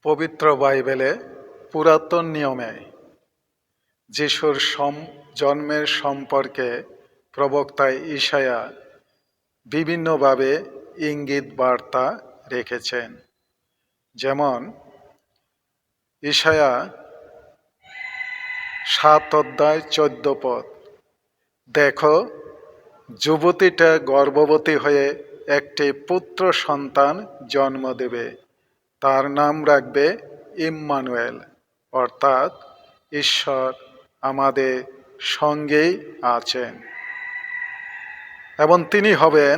পবিত্র বাইবেলে পুরাতন নিয়মে যিশুর জন্মের সম্পর্কে প্রবক্তা ইশায়া বিভিন্নভাবে ইঙ্গিত বার্তা রেখেছেন। যেমন ইশায়া 7:14 দেখো, যুবতীটা গর্ভবতী হয়ে একটি পুত্র সন্তান জন্ম দেবে, তার নাম রাখবে ইম্মানুয়েল, অর্থাৎ ঈশ্বর আমাদের সঙ্গেই আছেন। এবং তিনি হবেন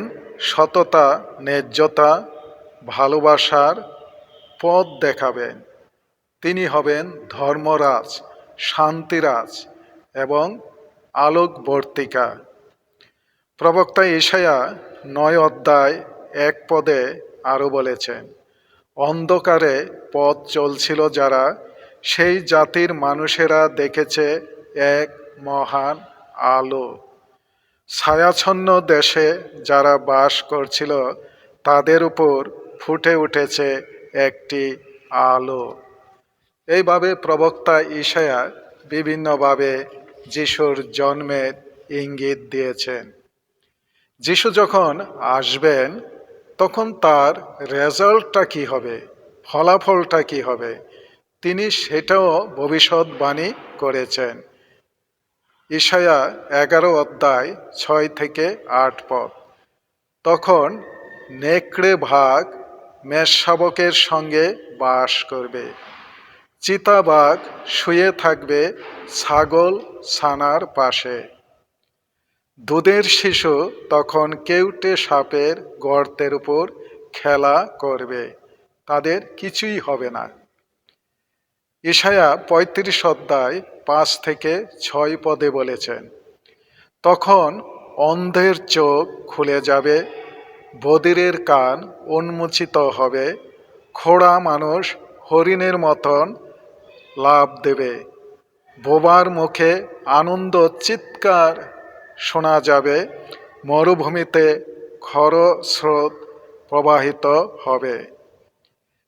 সততা, ন্যায্যতা, ভালোবাসার পথ দেখাবেন। তিনি হবেন ধর্মরাজ, শান্তিরাজ এবং আলোকবর্তিকা। প্রবক্তা ইশায়া 9:1 আরও বলেছেন, অন্ধকারে পথ চলছিল যারা, সেই জাতির মানুষেরা দেখেছে এক মহান আলো। ছায়াচ্ছন্ন দেশে যারা বাস করছিল তাদের উপর ফুটে উঠেছে একটি আলো। এইভাবে প্রবক্তা ইশায়া বিভিন্নভাবে যিশুর জন্মের ইঙ্গিত দিয়েছেন। যিশু যখন আসবেন তখন তার রেজাল্টটা কি হবে, ফলাফলটা কি হবে, তিনি সেটাও ভবিষ্যৎবাণী করেছেন। ইশায়া 11:6-8 তখন নেকড়ে ভাগ মেষশাবকের সঙ্গে বাস করবে, চিতাবাঘ শুয়ে থাকবে ছাগল ছানার পাশে, দুধের শিশু তখন কেউটে সাপের গর্তের উপর খেলা করবে, তাদের কিছুই হবে না। ইশায়া 35:5-6 বলেছেন, তখন অন্ধের চোখ খুলে যাবে, বধিরের কান উন্মোচিত হবে, খোড়া মানুষ হরিণের মতন লাফ দেবে, বোবার মুখে আনন্দ চিৎকার শোনা যাবে, মরুভূমিতে খরস্রোত প্রবাহিত হবে।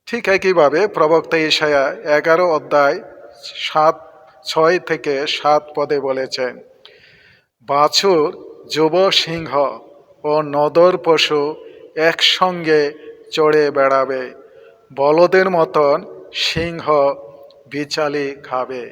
ঠিক একইভাবে প্রবক্তা ইশায়া 11:6-7 বলেছেন, বাছুর, যুব সিংহ ও নদর পশু একসঙ্গে চড়ে বেড়াবে, বলদের মতন সিংহ বিচালি খাবে।